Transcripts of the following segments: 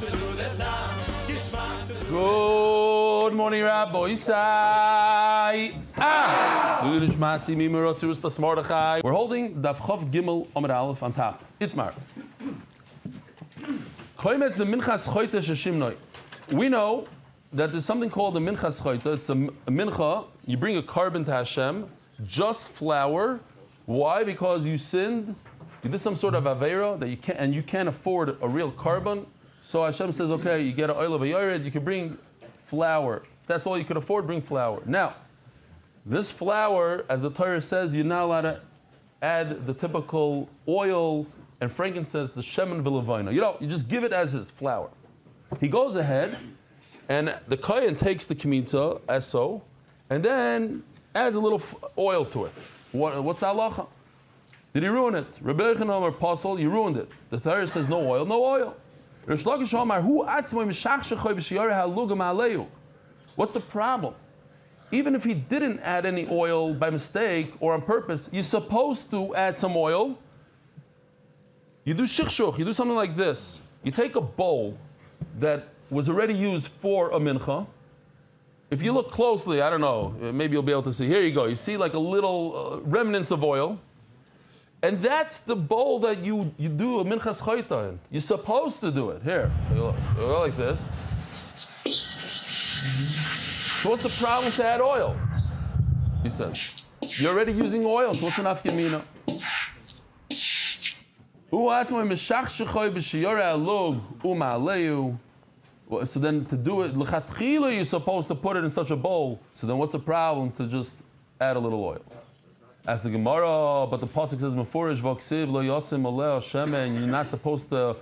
Good morning, Rabbi Isai. We're holding Daf Chav Gimel Amud Aleph on top. Itmar. We know that there's something called the Minchas Choita. It's a mincha. You bring a carbon to Hashem, just flour. Why? Because you sinned. You did some sort of aveira that you can't afford a real carbon. So Hashem says, okay, you get an oil of a yored, you can bring flour. That's all you could afford, bring flour. Now, this flour, as the Torah says, you're not allowed to add the typical oil and frankincense, the shemen v'levina. You just give it as is, flour. He goes ahead, and the kohen takes the kmitza, as so, and then adds a little oil to it. What's the halacha? Did he ruin it? Rabbi Yochanan or Apostle, you ruined it. The Torah says no oil, no oil. What's the problem? Even if he didn't add any oil by mistake or on purpose, you're supposed to add some oil. You do shikshuch, you do something like this. You take a bowl that was already used for a mincha. If you look closely, I don't know, maybe you'll be able to see. Here you go. You see like a little remnants of oil. And that's the bowl that you do a minchas choita in. You're supposed to do it. Here, you go like this. So what's the problem to add oil? He says, you're already using oil, so what's enough yamina? So then to do it, l'chatchila, you're supposed to put it in such a bowl. So then what's the problem to just add a little oil? As the Gemara, but the pasuk says, "Mefurish v'aksiv lo yosim oleh shemen." You're not supposed to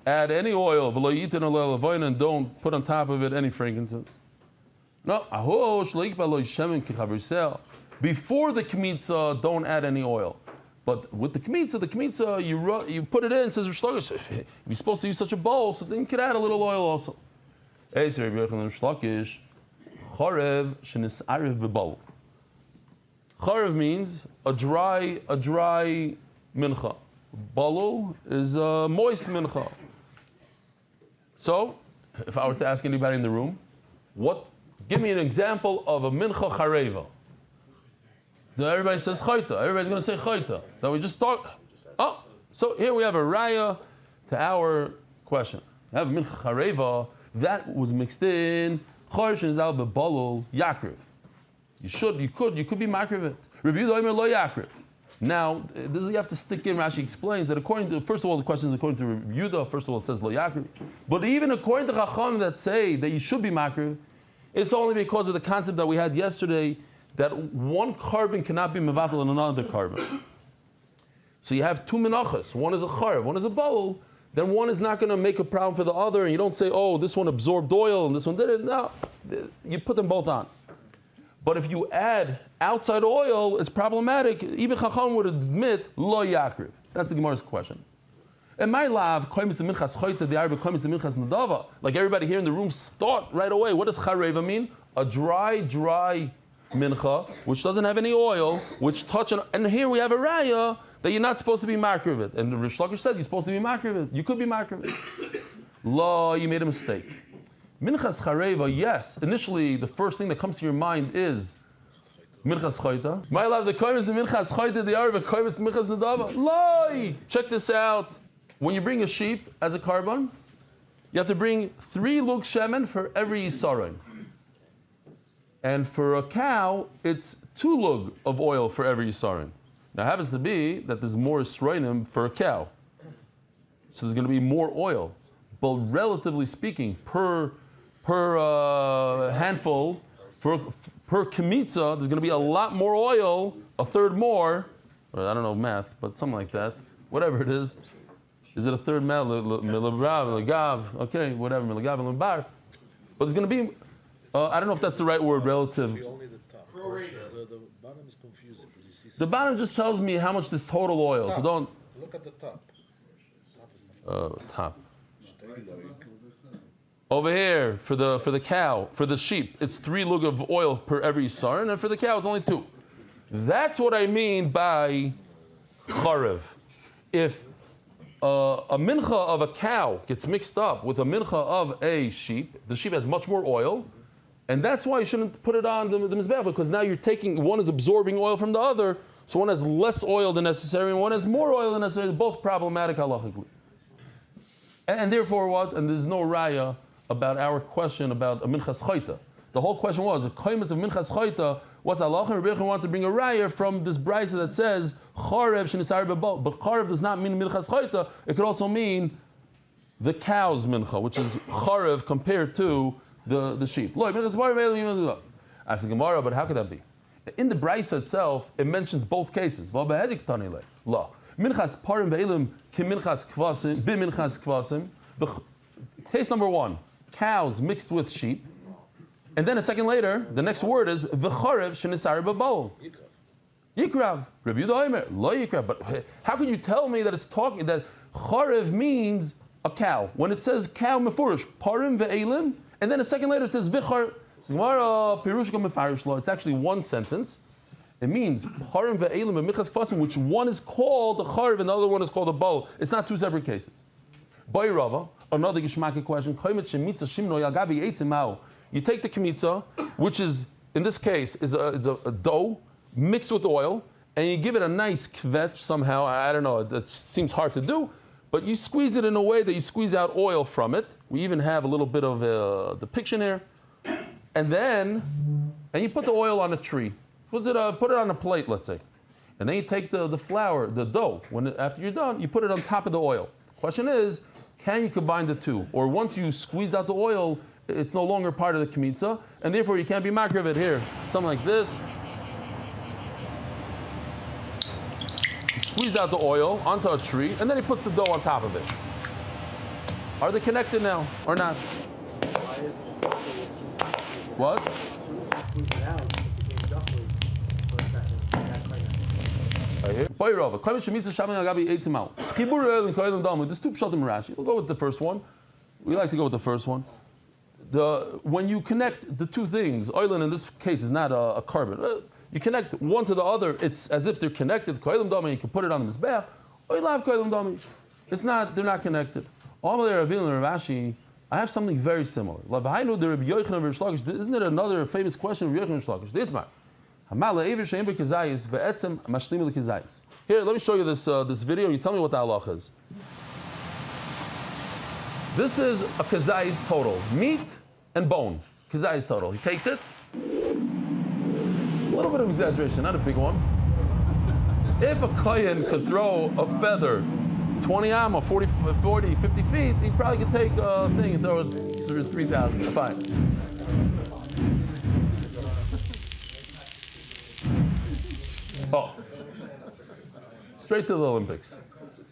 add any oil, v'lo yitin oleh levoyin, and don't put on top of it any frankincense. No, ahosh lo yikba lo shemen kichavisel. Before the kmitza, don't add any oil. But with the kmitza, you put it in. It says Rishlakish, if you're supposed to use such a bowl, so then you could add a little oil also. Hey, so Rabbi Yochanan Rishlakish, chorev shenisariv b'bowl. Charev means a dry mincha. Balul is a moist mincha. So, if I were to ask anybody in the room, give me an example of a mincha chareva. Everybody says chayta. Everybody's going to say chayta. Then we just talk. Oh, so here we have a raya to our question. We have mincha chareva that was mixed in charish and zal bebalul yakriv. You could be makriv it. Rabbi Yehuda Omer lo yakriv. Now, this is, you have to stick in. Rashi explains that first of all, the question is according to Rabbi Yehuda. First of all, it says lo yakriv. But even according to Chacham that say that you should be makriv, it's only because of the concept that we had yesterday that one carbon cannot be mevatel in another carbon. So you have two menachos. One is a charev, one is a bowl. Then one is not going to make a problem for the other, and you don't say, oh, this one absorbed oil and this one didn't. No, you put them both on. But if you add outside oil, it's problematic. Even Chacham would admit, lo yakriv. That's the Gemara's question. And my love, like everybody here in the room thought right away, what does chareva mean? A dry mincha, which doesn't have any oil, which touch on, and here we have a raya that you're not supposed to be makriv it. And Rish Lakish said you're supposed to be makriv it. You could be makriv it. Lo, you made a mistake. Minchas chareva, yes. Initially, the first thing that comes to your mind is minchas chayta. My love, the koim is the minchas chayta, the arv, the koim is the minchas nadava. Loi! Check this out. When you bring a sheep as a carbon, you have to bring 3 lug shemen for every yisaron. And for a cow, it's 2 lug of oil for every yisaron. Now, it happens to be that there's more yisronim for a cow. So there's going to be more oil. But relatively speaking, per handful, per kmitza, there's going to be a lot more oil, a third more, or I don't know math, but something like that, whatever it is. Is it a third milagav? Okay, whatever, milagav, milabar. But there's going to be, I don't know if that's the right word, relative. Only the top. The bottom is confusing. The bottom just tells me how much this total oil. Top. So don't. Look at the top. Top. Over here for the cow, for the sheep, it's 3 lug of oil per every sarn, and for the cow it's only 2. That's what I mean by charev. If a mincha of a cow gets mixed up with a mincha of a sheep, the sheep has much more oil, and that's why you shouldn't put it on the mizbeach, because now you're taking, one is absorbing oil from the other, so one has less oil than necessary, and one has more oil than necessary, both problematic halachically. And therefore what? And there's no raya about our question about a minchas chayta. The whole question was, a koimetz of minchas chayta, what's halacha? Rabbi Yochanan wanted to bring a raya from this brayso that says, charev shenisar bebal. But charev does not mean minchas chayta, it could also mean the cow's mincha, which is charev compared to the sheep. Ask the Gemara, but how could that be? In the brayso itself, it mentions both cases. La. Minchas parim ve'elim ki minchas kvasim, bi minchas kvasim. Case number one, cows mixed with sheep. And then a second later, the next word is v'charev shenisar b'bol. Yikrav. Rabbi Yehuda Omer, lo yikrav. But how can you tell me that it's talking, that charev means a cow? When it says cow mefurish, parim ve'elim, and then a second later it says v'charev. It's actually one sentence. It means harim ve'elim and michas kvasim, which one is called a charev and the other one is called a bowl. It's not two separate cases. Boy Rava, another gishmaki question. You take the kmitza, which is in this case is a dough mixed with oil, and you give it a nice kvetch somehow. I don't know. It seems hard to do, but you squeeze it in a way that you squeeze out oil from it. We even have a little bit of depiction here. And you put the oil on a tree. Put it on a plate, let's say. And then you take the flour, the dough, after you're done, you put it on top of the oil. Question is, can you combine the two? Or once you squeezed out the oil, it's no longer part of the kmitza, and therefore you can't be makriv it here. Something like this. He squeezed out the oil onto a tree, and then he puts the dough on top of it. Are they connected now, or not? What? As soon as you squeeze it out, it became duckling for a second. There's two pshatim Rashi. We'll go with the first one. We like to go with the first one. When you connect the two things, oilin in this case is not a carbon. You connect one to the other, it's as if they're connected. You can put it on the mizbeach. It's not, they're not connected. I have something very similar. Isn't it another famous question of Rabbi Yochanan Here, let me show you this video. You tell me what the halach is. This is a kazayis total. Meat and bone. Kazayis total. He takes it. A little bit of exaggeration, not a big one. If a kohen could throw a feather 20 amma, 40, 50 feet, he probably could take a thing and throw it through 3,000. Fine. Oh. Straight to the Olympics.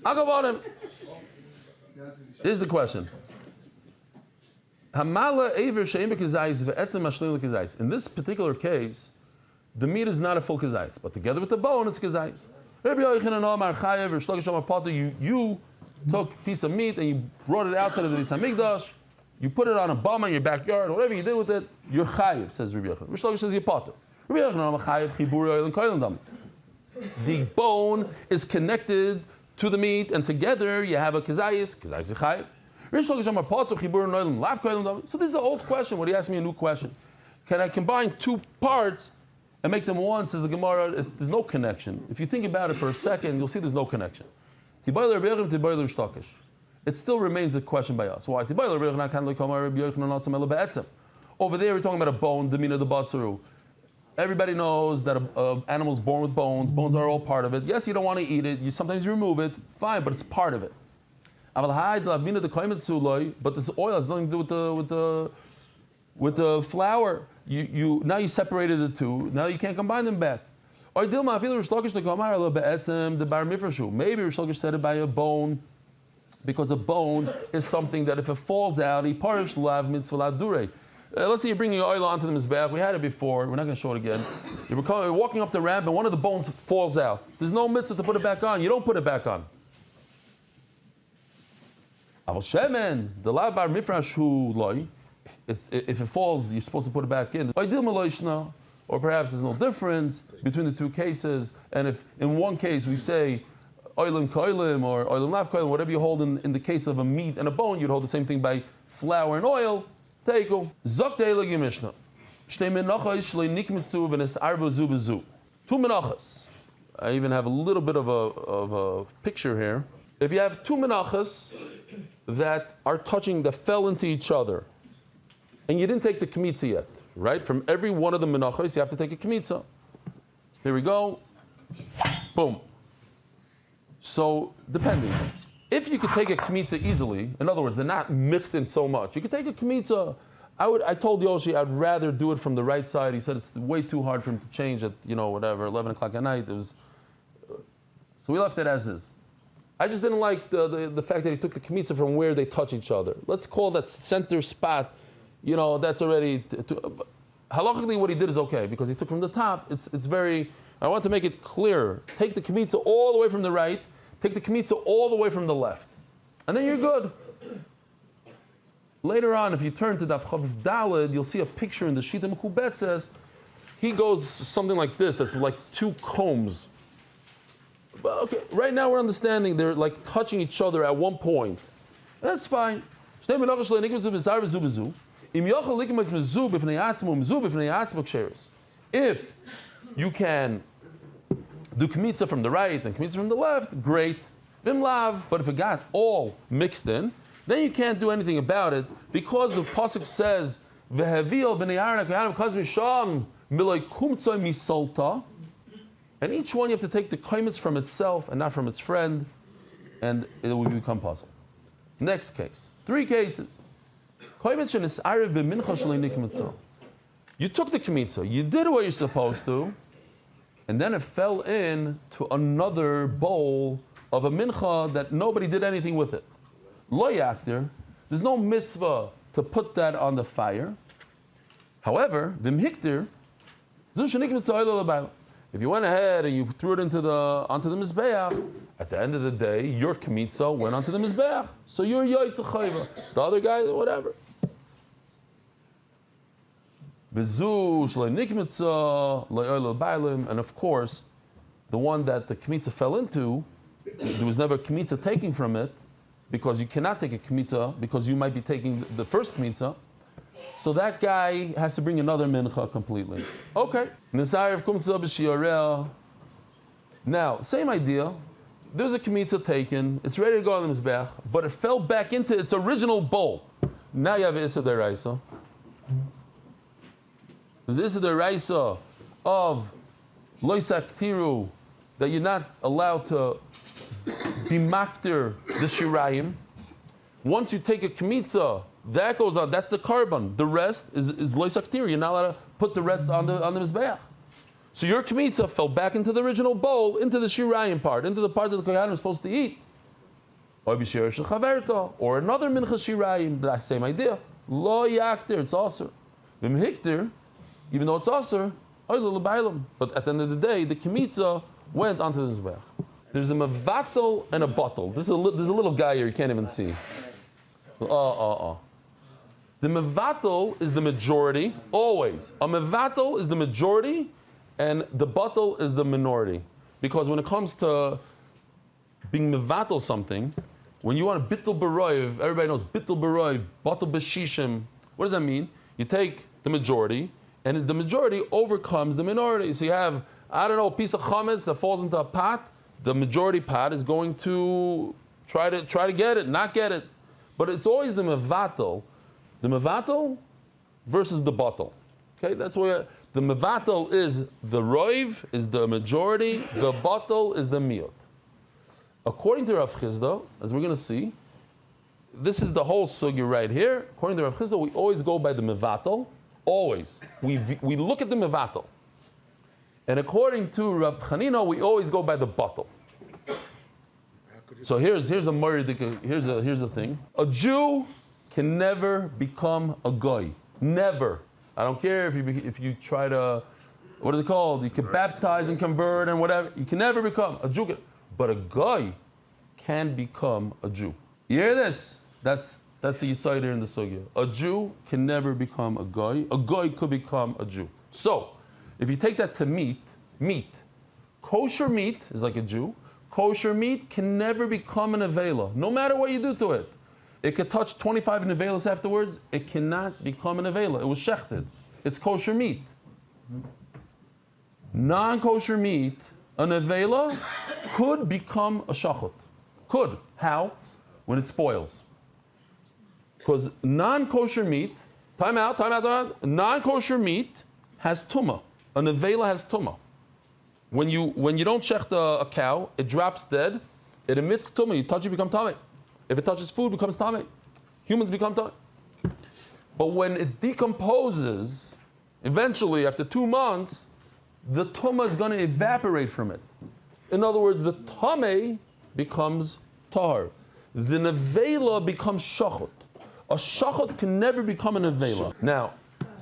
I'll go on him. Here's the question. In this particular case, the meat is not a full kazayis, but together with the bone, it's kazayis. You took a piece of meat and you brought it outside of the Beis Hamikdash. You put it on a bum in your backyard, whatever you did with it, you're chayiv, says Rabbi Yochanan. Rish Lakish says you're potter. The bone is connected to the meat, and together you have a kazayis. Kazayis is chayiv. So this is an old question. What he asked me a new question. Can I combine two parts and make them one? Says the Gemara, there's no connection. If you think about it for a second, you'll see there's no connection. It still remains a question by us. Why? Over there we're talking about a bone, the mina, the basaru. Everybody knows that an animal's born with bones. Bones are all part of it. Yes, you don't want to eat it. Sometimes you remove it. Fine, but it's part of it. But this oil has nothing to do with the flour. Now you separated the two. Now you can't combine them back. Maybe Rish Lakish said it by a bone, because a bone is something that if it falls out, let's say you're bringing oil onto the mizbeach. We had it before. We're not going to show it again. You're walking up the ramp and one of the bones falls out. There's no mitzvah to put it back on. You don't put it back on. If it falls, you're supposed to put it back in. Or perhaps there's no difference between the two cases, and if in one case we say oilim koilim or oilim lav koilim, whatever you hold in the case of a meat and a bone, you'd hold the same thing by flour and oil. Teiku. Zok teilegi Mishnah. Shtei menachos shlei nikmitzu v'nes arvu zu b'zu. Two menachos. I even have a little bit of a picture here. If you have two menachos that are touching, that fell into each other, and you didn't take the kmitza yet, right? From every one of the menachos, you have to take a kmitza. Here we go. Boom. So, depending. If you could take a kmitza easily, in other words, they're not mixed in so much, you could take a kmitza. I told Yoshi I'd rather do it from the right side. He said it's way too hard for him to change at, 11 o'clock at night. So we left it as is. I just didn't like the fact that he took the kmitza from where they touch each other. Let's call that center spot, that's already... Halachically, what he did is okay, because he took from the top. It's very... I want to make it clear. Take the kmitza all the way from the right, take the kmitza all the way from the left. And then you're good. Later on, if you turn to Daf Chav Daled, you'll see a picture in the Shita Mekubet says, he goes something like this, that's like two combs. But okay, right now we're understanding they're like touching each other at one point. That's fine. If you can do kmitza from the right and kmitza from the left, great. But if it got all mixed in, then you can't do anything about it because the pasuk says, and each one you have to take the kaimitz from itself and not from its friend, and it will become puzzle. Next case. 3 cases. You took the kmitza, you did what you're supposed to, and then it fell in to another bowl of a mincha that nobody did anything with it. Lo yakter, there's no mitzvah to put that on the fire. However, vim hikter, if you went ahead and you threw it onto the mizbeach, at the end of the day, your kmitza went onto the mizbeach. So you're yoytze chayva. The other guy, whatever. And of course, the one that the kmitza fell into, there was never a kmitza taking from it, because you cannot take a kmitza, because you might be taking the first kmitza. So that guy has to bring another mincha completely. Okay. Now, same idea. There's a kmitza taken, it's ready to go on the mizbech, but it fell back into its original bowl. Now you have Issa Deraisa. There's Issa Deraisa of Loisak Tiru, that you're not allowed to be maktir the shirayim. Once you take a kmitza, that goes on. That's the carbon. The rest is loisak tiru. You're not allowed to put the rest on the mizbeach. So your kmitza fell back into the original bowl, into the shirayim part, into the part that the kohanim is supposed to eat. Or another mincha shirayim. The same idea. Lo yaktir. It's aser. Vim hiktir. Even though it's aser, but at the end of the day, the kmitza went onto the mizbeach. There's a mevatel and a bottle. There's a little guy here you can't even see. The mevatel is the majority, always. A mevatel is the majority, and the bottle is the minority. Because when it comes to being mevatel something, when you want to bittul baroiv, everybody knows bittul baroiv, bottle b'shishim. What does that mean? You take the majority, and the majority overcomes the minority. So you have, a piece of chametz that falls into a pot. The majority pot is going to try to get it, not get it. But it's always the mevatel versus the bottle. Okay, that's where the mevatel is the roiv, is the majority, the bottle is the miut. According to Rav Chisda, as we're going to see, this is the whole sugya right here. According to Rav Chisda, we always go by the mevatel. Always. We look at the mevatel. And according to Rav Chanina, we always go by the bottle. So here's a thing. A Jew can never become a goy. Never. I don't care if you try to, what is it called? You can baptize and convert and whatever. You can never become a Jew. But a goy can become a Jew. You hear this? That's the yisod here in the sugya. A Jew can never become a goy. A goy could become a Jew. So, if you take that to meat, kosher meat is like a Jew. kosher meat can never become an avela, no matter what you do to it. It could touch 25 nevelas afterwards. It cannot become an avela. It was shechted. It's kosher meat. Non-kosher meat, an avela, could become a shachot. Could. How? When it spoils. Because non-kosher meat, time out. Non-kosher meat has tumah. An avela has tumah. When you don't shecht a cow, it drops dead. It emits tumah. You touch it, become tamei. If it touches food, it becomes tamei. Humans become tamei. But when it decomposes, eventually after 2 months, the tumah is going to evaporate from it. In other words, the tamei becomes tahar. The nevela becomes shachot. A shachot can never become an nevela. Now,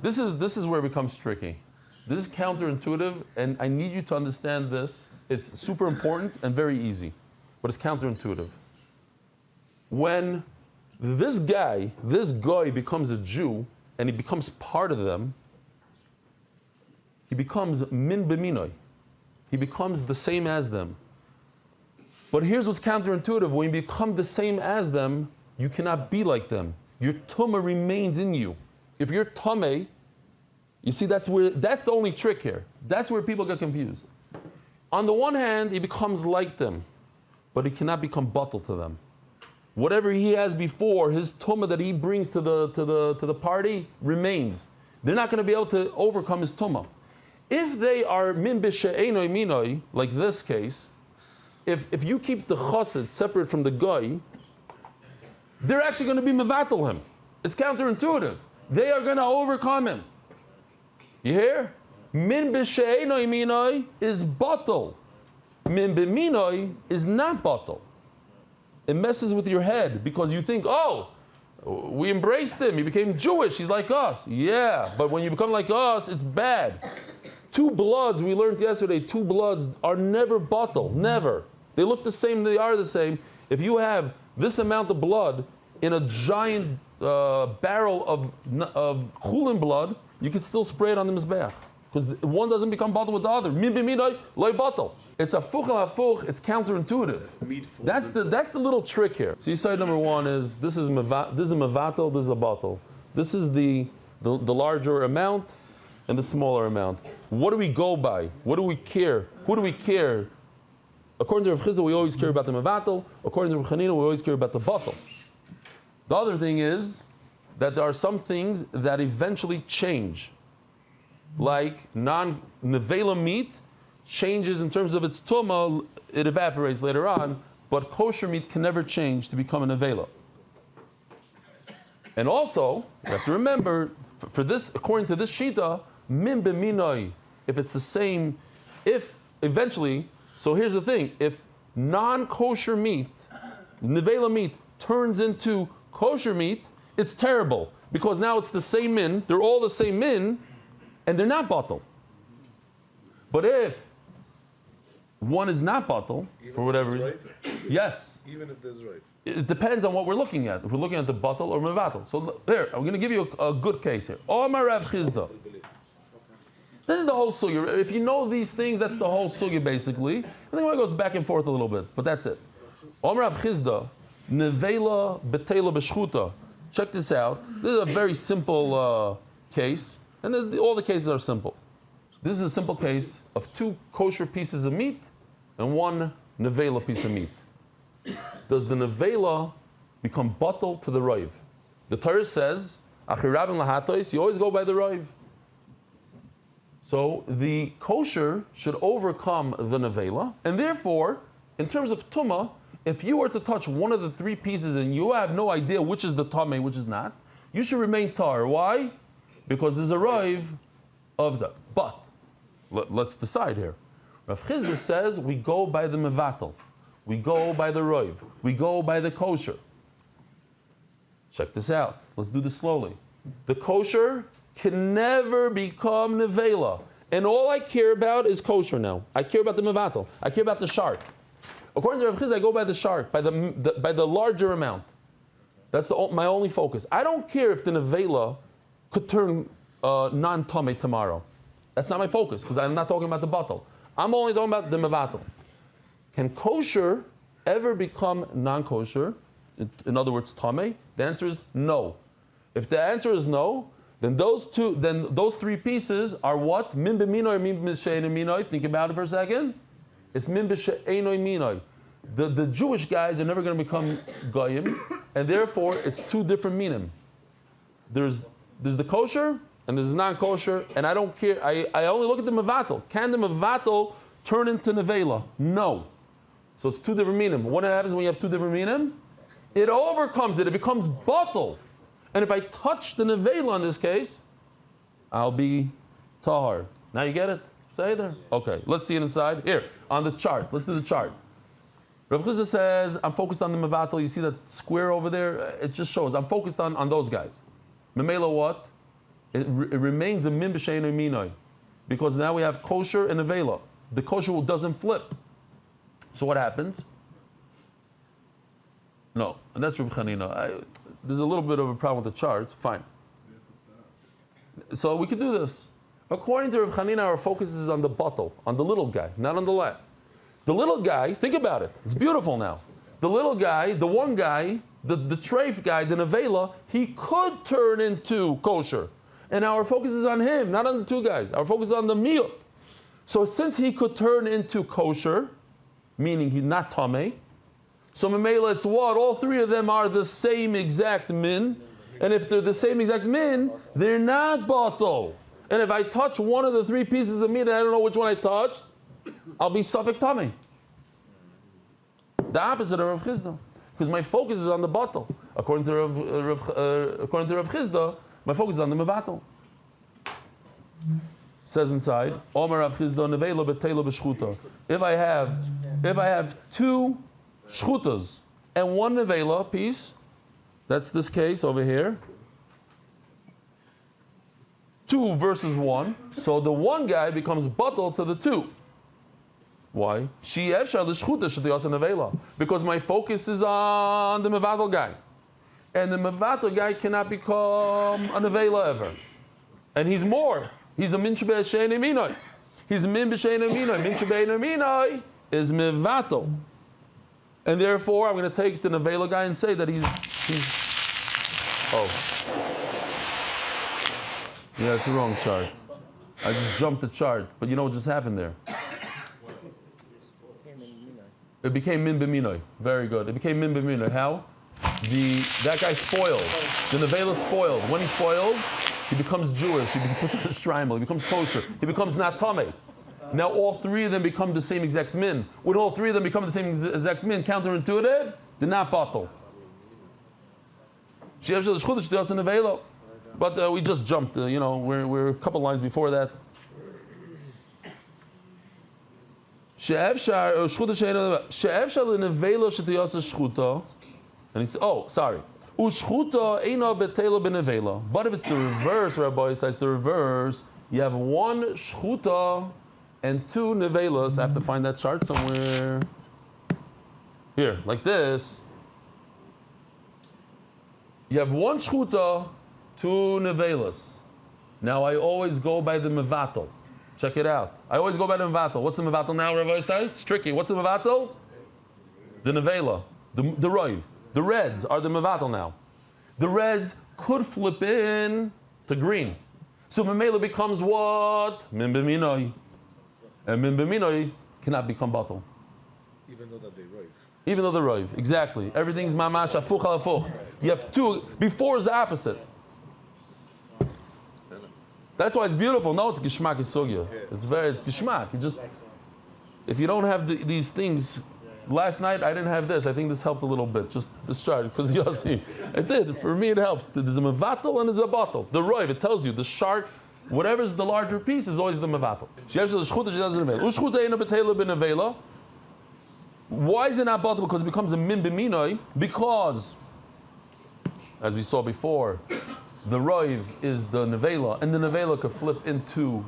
this is where it becomes tricky. This is counterintuitive, and I need you to understand this. It's super important and very easy, but it's counterintuitive. When this guy becomes a Jew and he becomes part of them, he becomes min b'minoi. He becomes the same as them. But here's what's counterintuitive. When you become the same as them, you cannot be like them. Your tumah remains in you. If you're tamei, you see that's the only trick here. That's where people get confused. On the one hand, he becomes like them, but he cannot become batel to them. Whatever he has before, his tumah that he brings to the party remains. They're not going to be able to overcome his tumah. If they are min b'she'enoi minoi, like this case, if you keep the chassid separate from the guy, they're actually going to be mevatel him. It's counterintuitive. They are going to overcome him. You hear? Min b'she'enoi minoi is batel. Min b'minoi is not batel. It messes with your head because you think, oh, we embraced him. He became Jewish. He's like us. Yeah, but when you become like us, it's bad. 2 bloods, we learned yesterday, 2 bloods are never batel. Never. They look the same. They are the same. If you have this amount of blood in a giant barrel of chulin blood, you can still spray it on the mizbeach because one doesn't become batel with the other. Min b'minoi loy batel. It's a fuch al hafuch. It's counterintuitive. That's the little trick here. So, side number 1 is this is a mevatel, this is a batel. This is the larger amount and the smaller amount. What do we go by? What do we care? Who do we care? According to Rav Chizda, we always care about the mevatel. According to Rav Chanina, we always care about the batel. The other thing is that there are some things that eventually change, like non-nevela meat changes in terms of its tumah, it evaporates later on, but kosher meat can never change to become a nevela. And also, you have to remember, for this, according to this shita, min b'minoi, if it's the same, if eventually, so here's the thing, if non-kosher meat, nevela meat, turns into kosher meat, it's terrible, because now it's the same min, they're all the same min, and they're not batel. But if one is not batel, for whatever reason, yes. Even if there's right. It depends on what we're looking at. If we're looking at the batel or mevatel. So here, I'm going to give you a good case here. Omar Rav Chizda. This is the whole sugya. If you know these things, that's the whole sugya basically. I think it goes back and forth a little bit, but that's it. Omar Rav Chizda, nevela betela b'shchuta. Check this out. This is a very simple case, and all the cases are simple. This is a simple case of 2 kosher pieces of meat and 1 nevela piece of meat. Does the nevela become batel to the roiv? The Torah says, achirab and lahatois, you always go by the roiv. So the kosher should overcome the nevela, and therefore, in terms of tumah, if you were to touch one of the 3 pieces and you have no idea which is the tamei, which is not, you should remain tar. Why? Because there's a roiv of that. But let's decide here. Rav Chizda says we go by the mevatel, we go by the roiv, we go by the kosher. Check this out. Let's do this slowly. The kosher can never become nevela, and all I care about is kosher now. I care about the mevatel. I care about the shark. According to Rav Chizda, I go by the shark, by the larger amount. That's my only focus. I don't care if the nevela could turn non-tamei tomorrow. That's not my focus, because I'm not talking about the batel. I'm only talking about the mevatel. Can kosher ever become non-kosher? In other words, tameh? The answer is no. If the answer is no, then those three pieces are what? Min b'minoi, min b'she'enoi minoi. Think about it for a second. It's min b'she'enoi minoi. The Jewish guys are never going to become goyim, and therefore it's two different minim. There's the kosher and there's non-kosher, and I don't care. I only look at the mevatel. Can the mevatel turn into nevela? No. So it's two different minim. What happens when you have two different minim? It overcomes it. It becomes batel. And if I touch the nevela in this case, I'll be tahar. Now you get it? Say there. Okay, let's see it inside. Here, on the chart. Let's do the chart. Rav Chizda says, I'm focused on the mevatel. You see that square over there? It just shows. I'm focused on those guys. Memela what? It remains a min b'she'enoi minoi. Because now we have kosher and nevela. The kosher doesn't flip. So what happens? No, and that's Rav Chanina. There's a little bit of a problem with the charts. Fine. So we can do this. According to Rav Chanina, our focus is on the bottle, on the little guy, not on the lad. The little guy, think about it. It's beautiful now. The little guy, the one guy, the treif guy, the nevela, he could turn into kosher. And our focus is on him, not on the two guys. Our focus is on the meal. So since he could turn into kosher, meaning he's not tameh, so memela, it's what? All three of them are the same exact min. And if they're the same exact min, they're not batel. And if I touch one of the three pieces of meat and I don't know which one I touched, I'll be safek tameh. The opposite of Rav Chizda. Because my focus is on the batel. According to Rav Chizda, my focus is on the mevatel. Says inside, Omer Rav Chizda nevela betela b'shchuta. If I have two shchutas and one nevela piece, that's this case over here. 2 versus 1. So the one guy becomes batel to the two. Why? Because my focus is on the mevatel guy. And the mevatel guy cannot become a nevela ever. And he's more. He's a min b'she'enoi minoi. He's a min b'she'enoi minoi. Min b'she'enoi minoi is mevatel. And therefore, I'm going to take the nevela guy and say that he's oh. Yeah, it's the wrong chart. I just jumped the chart. But you know what just happened there? It became min b'minoi. Very good. It became min b'minoi. How? That guy spoiled. The nevela spoiled. When he's spoiled, he becomes Jewish. He puts on a shtreimel. He becomes kosher. He becomes not tameh. Now all three of them become the same exact min. When all three of them become the same exact min, counterintuitive, they're not batel. But we just jumped. We're a couple lines before that. And he said, oh, sorry. But if it's the reverse, Rabbi says the reverse, you have one shchuta and two nevelas. I have to find that chart somewhere. Here, like this. You have one shchuta, two nevelas. Now I always go by the mevatel. Check it out. I always go by the mevatel. What's the mevatel now, Rabbi Say? It's tricky. What's the mevatel? The nevela, the roiv. The reds are the mevatel now. The reds could flip in to green. So memela becomes what? Min b'minoi. And min b'minoi cannot become batel. Even though that they roiv. Even though they're roiv. Exactly. Everything's mamash afuch al afuch. You have two. Before is the opposite. That's why it's beautiful. No, it's gishmak isugya. It's gishmak. You just, if you don't have these things. Last night I didn't have this. I think this helped a little bit. Just this chart, because you'll see. It did. For me, it helps. There's a mevatel and there's a batel. The roiv, it tells you the shark, whatever's the larger piece is always the mevatel. Why is it not batel? Because it becomes a min b'minoi. Because, as we saw before, the roiv is the nevela, and the nevela could flip into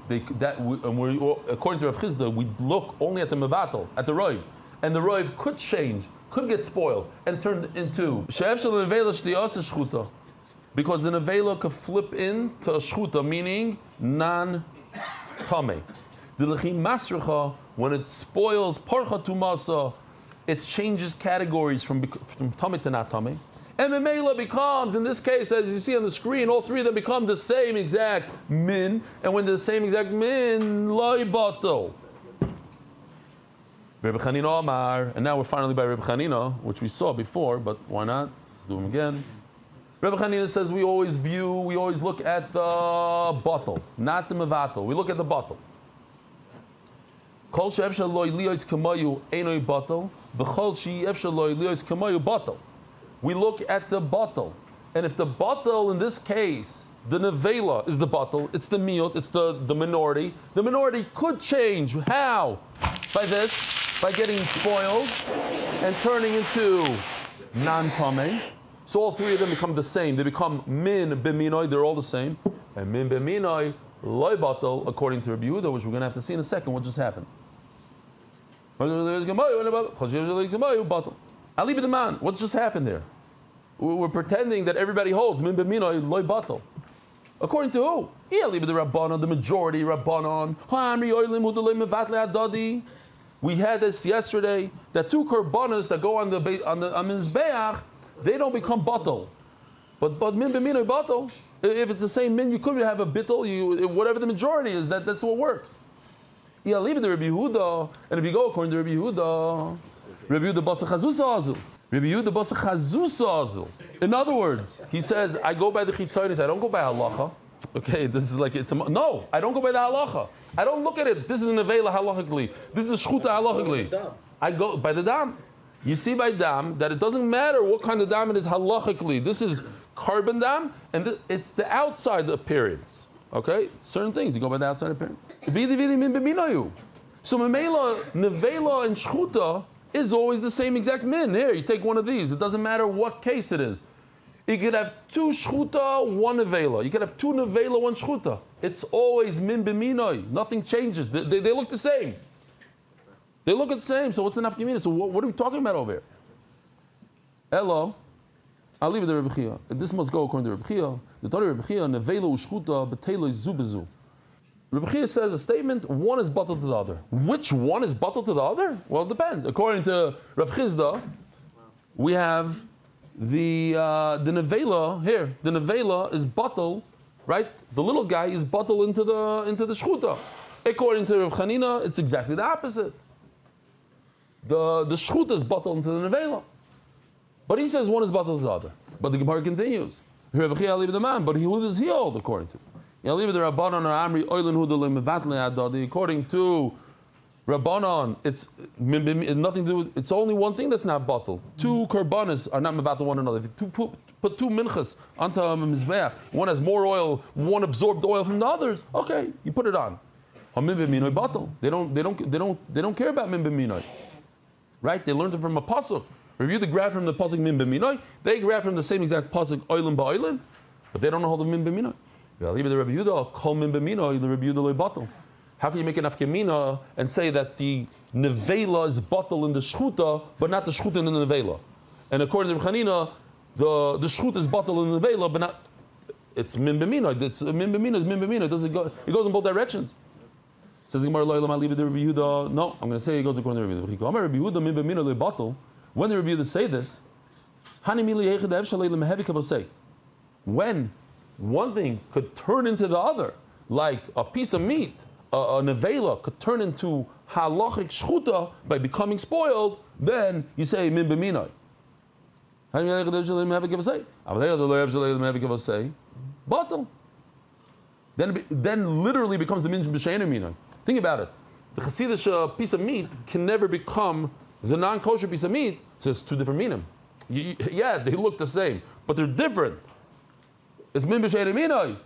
according to Rav Chizda, we look only at the mevatel, at the roiv. And the roiv could change, could get spoiled, and turn into because the nevela could flip into a shchuta, meaning non-tameh. When it spoils parcha tumasa, it changes categories from tummy to not tummy. And the mela becomes, in this case, as you see on the screen, all three of them become the same exact min. And when the same exact min, loy batal. Rebbe Chanina Amar, and now we're finally by Rebbe Chanina, which we saw before, but why not? Let's do them again. Rebbe Chanina says we always look at the bottle, not the mevatel. We look at the bottle. Kol she'efshar lo liyos kamayu einoi bottle, v'chol she'efshar lo liyos kamayu bottle. We look at the bottle, and if the bottle in this case, the nevela is the bottle, it's the miut, it's the minority. The minority could change. How? By this, by getting spoiled and turning into non-tamei. So all three of them become the same. They become min b'minoi. They're all the same. And min b'minoi loy batal, according to Rabbi Yehuda, which we're going to have to see in a second what just happened. I'll leave it the man. What just happened there? We're pretending that everybody holds min b'minoi loy batal. According to who? Yeah, leave it the Rabbanon, the majority Rabbanon. We had this yesterday. That two korbanos that go on the mizbeach, they don't become batal. But min b'minoi batal. If it's the same min, you could have a bittul. Whatever the majority is, that's what works. Yeah, leave it to Rabbi Yehuda. And if you go according to Rabbi Yehuda basa chazusa azul. Rabbi Yehuda basa chazusa azul. In other words, he says, I go by the chitzonis. I don't go by halacha. Okay, this is like no. I don't go by the halacha. I don't look at it. This is an nevela halachically. This is a shchuta halachically. I go by the dam. You see by dam that it doesn't matter what kind of dam it is halachically. This is carbon dam, and it's the outside appearance. Okay, certain things you go by the outside appearance. So memela, nevela, and shchuta is always the same exact min. Here, you take one of these. It doesn't matter what case it is. You could have two shchuta, one nevela. You could have two nevela, one shchuta. It's always min b'minoi. Nothing changes. They look the same. They look the same. So what's the nafkamina? So what are we talking about over here? Hello. I'll leave it to Rebbe Chia. This must go according to Rebbe Chia. The Torah Rebbe Chia, nevela u'shchuta b'teilo zubezu. Rebbe Chia says a statement, one is bottled to the other. Which one is bottled to the other? Well, it depends. According to Rav Chizda, we have the nevela here. The nevela is bottled, right? The little guy is bottled into the shchuta. According to Rav Chanina, it's exactly the opposite. The shchuta is bottled into the nevela. But he says one is bottled to the other. But the Gemara continues. Rebbe Chia leave the man, but who does he hold according to? According to Rabbanon, it's nothing to do with, it's only one thing that's not bottled. Two korbanos are not mevatel one another. If you put two minchas onto a mizbeach, one has more oil, one absorbed oil from the others, okay, you put it on. They don't care about min b'minoi. Right? They learned it from a pasuk. Review the graph from the pasuk min b'minoi. They graph from the same exact pasuk oilim ba'oilim, but they don't know how the min b'minoi. How can you make an afkemina and say that the nevela is bottle in the shchuta, but not the shchuta in the nevela? And according to Chanina, the shchuta is bottle in the nevela, but not. It's min b'minoi. It's min b'minoi. It's min b'minoi. It goes in both directions. Says the Gemara, I'll leave it to Rabbi Yehuda. No, I'm going to say it goes according to Rabbi Yehuda. Rabbi Yehuda min b'minoi bottle. When the Rabbi Yehuda say this, when one thing could turn into the other, like a piece of meat, a nevela could turn into halachic shchuta by becoming spoiled, then you say min b'minoi. Bottle. Then literally becomes the min b'sheina minoi. Think about it. The Hasidic piece of meat can never become the non-kosher piece of meat. So it's two different minim. Yeah, they look the same, but they're different. It's min b'sheina minoi.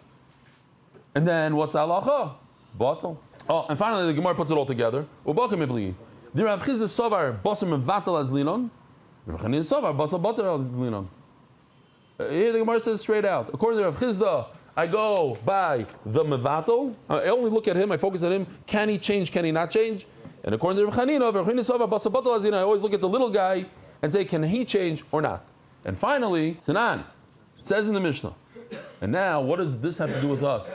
And then what's the halacha? Bottle. Oh, and finally the Gemara puts it all together. The Rav Chizda Sovar Basar Mevatel as Linon. Rav Chanina Sovar Basar Batel as Linon. Here the Gemara says straight out. According to Rav Chizda, I go by the Mevatel. I only look at him, I focus on him. Can he change, can he not change? And according to Rav Chanina, I always look at the little guy and say, can he change or not? And finally, Tanan, it says in the Mishnah. And now, what does this have to do with us?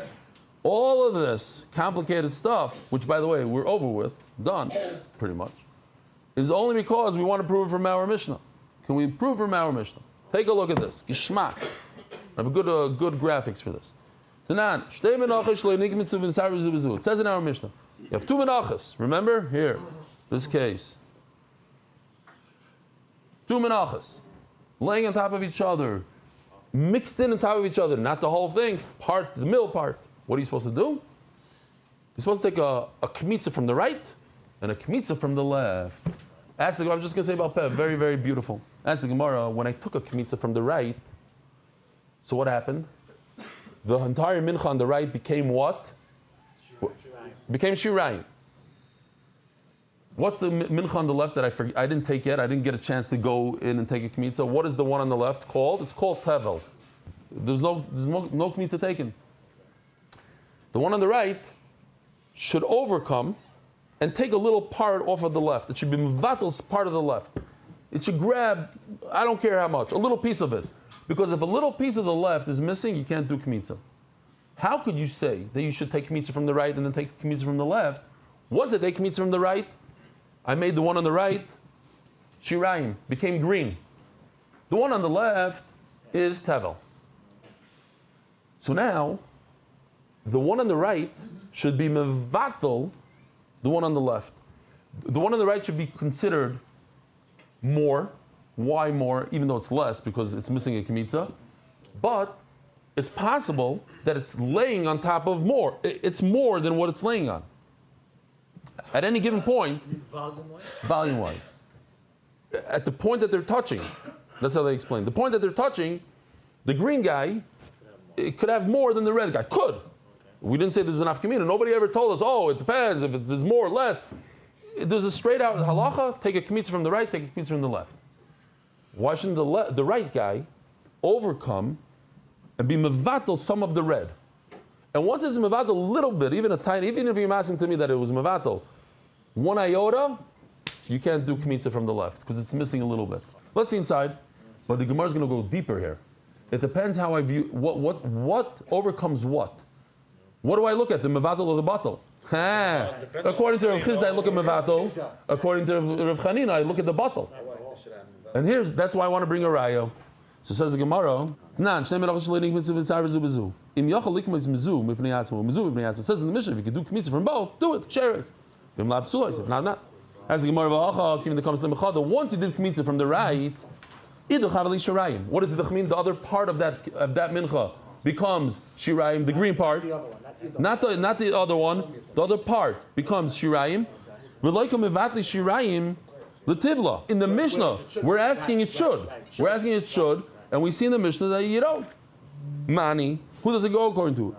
All of this complicated stuff, which by the way, we're over with, done, pretty much, is only because we want to prove from our Mishnah. Can we prove from our Mishnah? Take a look at this. Gishmak. I have a good graphics for this. It says in our Mishnah, you have two menachos. Remember? Here, this case. Two menachos. Laying on top of each other. Mixed in on top of each other. Not the whole thing. The middle part. What are you supposed to do? You're supposed to take a kmitza from the right and a kmitza from the left. Ask the Gemara, I'm just going to say about Peh, very, very beautiful. Ask the Gemara, when I took a kmitza from the right, so what happened? The entire mincha on the right became what? Became shirayim. What's the mincha on the left that I didn't take yet? I didn't get a chance to go in and take a kmitza. What is the one on the left called? It's called tevel. There's no kmitza taken. The one on the right should overcome and take a little part off of the left. It should be mevatel's part of the left. It should grab, I don't care how much, a little piece of it. Because if a little piece of the left is missing, you can't do kmitza. How could you say that you should take kmitza from the right and then take kmitza from the left? Once I take kmitza from the right, I made the one on the right, shirayim, became green. The one on the left is tevel. So now, the one on the right should be mevatel the one on the left. The one on the right should be considered more. Why more? Even though it's less because it's missing a kmitza. But it's possible that it's laying on top of more. It's more than what it's laying on. At any given point, volume-wise. At the point that they're touching, that's how they explain. The point that they're touching, the green guy, it could have more than the red guy. Could. We didn't say there's enough kamina. Nobody ever told us, oh, it depends if there's more or less. There's a straight out halacha, take a kmitza from the right, take a kmitza from the left. Why shouldn't the right guy overcome and be mevatel some of the red? And once it's mevatel a little bit, even if you're asking to me that it was mevatel, one iota, you can't do kmitza from the left because it's missing a little bit. Let's see inside, but the Gemara is going to go deeper here. It depends how I view what overcomes what. What do I look at, the mevatel or the batel? According to Rav Chizda, I look at mevatel. According to Rav Chanina, I look at the batel. And that's why I want to bring a raya. So says the Gemara, it says in the Mishnah, if you can do kmitza from both, do it, share it. If not. As the Gemara comes to the once you did kmitza from the right, what does the mean? The other part of that mincha becomes shirayim, the green part. Not the other one. The other part becomes shirayim. In the Mishnah, we're asking it should. And we see in the Mishnah that you don't. Mani, who does it go according to?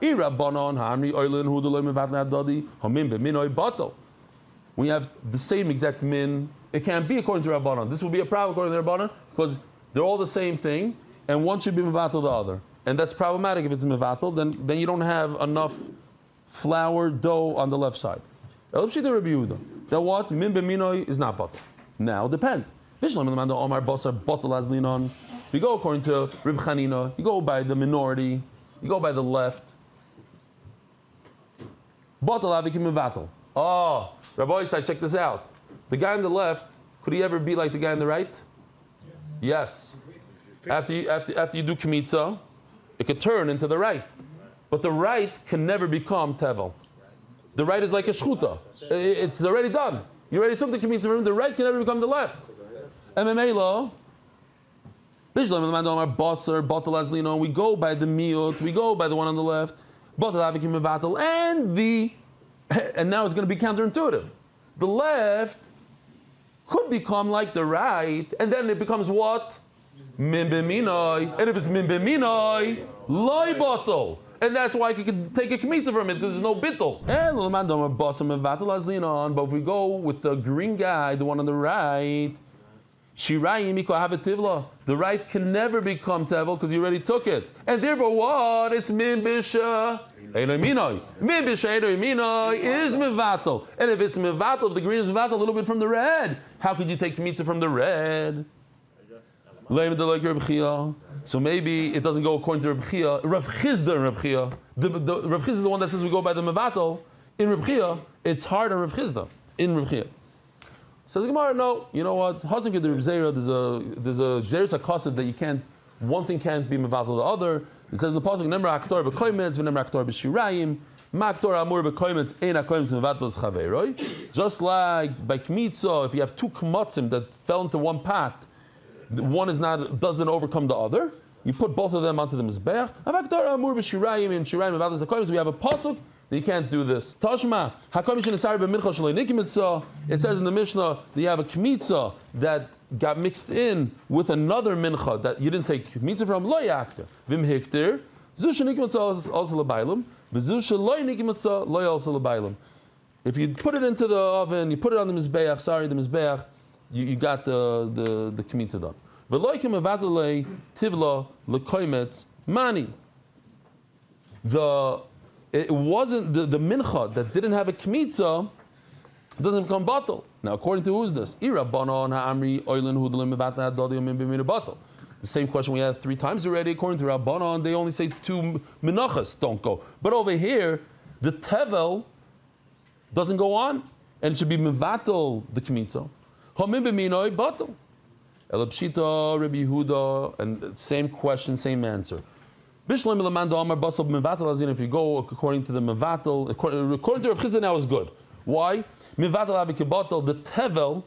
We have the same exact min. It can't be according to Rabbanon. This will be a problem according to Rabbanon because they're all the same thing, and one should be mevatel the other. And that's problematic if it's mevatel, then you don't have enough flour dough on the left side. Now what? Min b'minoi is not batel. Now depends. We go according to Reb Chanina. You go by the minority. You go by the left. Oh, Rabbi Yisai, check this out. The guy on the left, could he ever be like the guy on the right? Yes. After you do kmitza, it could turn into the right. But the right can never become tevel. The right is like a shchuta. It's already done. You already took the kmitza from him. The right can never become the left. MMA law. We go by the miut. We go by the one on the left. And now it's going to be counterintuitive. The left could become like the right, and then it becomes what? Min b'minoi. And if it's min b'minoi, loy batel. And that's why you can take a kmitza from it, because there's no bittel. But if we go with the green guy, the one on the right, the right can never become tevel because you already took it. And therefore what? It's min bisha eloy minoi. Min bisha eloy minoi is mevatel. And if it's mevatel, if the green is mevatel a little bit from the red, how could you take kmitza from the red? So maybe it doesn't go according to Reb Chia. Rav Chizda and Reb Chia. Rav Chizda is the one that says we go by the Mevatel. In Reb Chia, it's hard on Rav Chizda. In Reb Chia. Says the Gemara, no, you know what? Hasn't the Reb Zera, there's a Zeres HaKasev that you can't, one thing can't be Mevatel the other. It says in the Pasuk, Nemra Aktor B'koimetz, V'nemra Aktor B'shirayim, Ma'aktor Amur B'koimetz, Ein HaKoimetz Mevatel S'chaveroi. Just like by Kmitza, if you have two Kmotzim that fell into one pot, one doesn't overcome the other. You put both of them onto the Mizbeach. Avaktor Amur B'shirayim and Shirayim Mevatel S'chaveroi. We have a Pasuk that you can't do this. Tashma, it says in the Mishnah that you have a kmitza that got mixed in with another mincha that you didn't take kmitza from, lo yakter. Vim hikter, zusha nikmitza also lebailim, v'zusha lo nikmitza lo also lebailim. If you put it into the oven, you put it on the mizbeach, you got the kmitza done. V'loikim avadalei tivla lekoimetz mani. It wasn't the mincha that didn't have a kmitza doesn't become batal. Now, according to who's this? The same question we had 3 times already. According to Rabbanon, they only say 2 menachos don't go. But over here, the tevel doesn't go on, and it should be mevatel the kmitza. Hamim b'minoi batal. Elabshita Rabbi Yehuda, and same question, same answer. If you go according to the mevatel, according to Rav Chizda now is good. Why? Mevatel avikebatel, the tevel,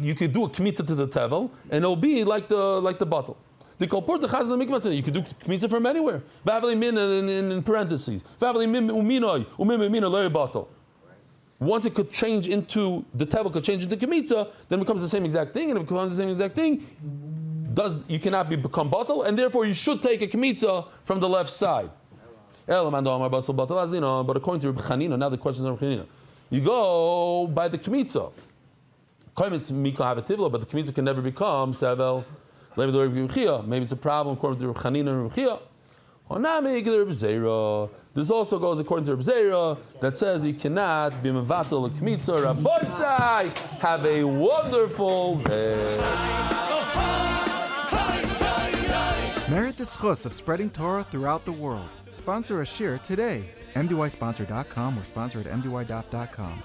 you could do a kmitza to the tevel, and it'll be like the bottle. The kolport the chazan mikvah, you could do kmitza from anywhere. Vavli min in parentheses. Vavli min uminoi umin loy bottle. Once it could change into the tevel, could change into kmitza, then it becomes the same exact thing, and if it becomes the same exact thing, you cannot become bottle, and therefore you should take a kmitza from the left side. But according to Reb Chanina, now the question is Reb Chanina. You go by the kmitza. But the kmitza can never become tevel. Maybe it's a problem according to Reb Chanina and Reb Chia. This also goes according to Reb Zera that says you cannot be mevatel a kmitza. Rabbi Sai, have a wonderful day. Merit the schus of spreading Torah throughout the world. Sponsor a shir today. MDYsponsor.com or sponsor at MDY.com.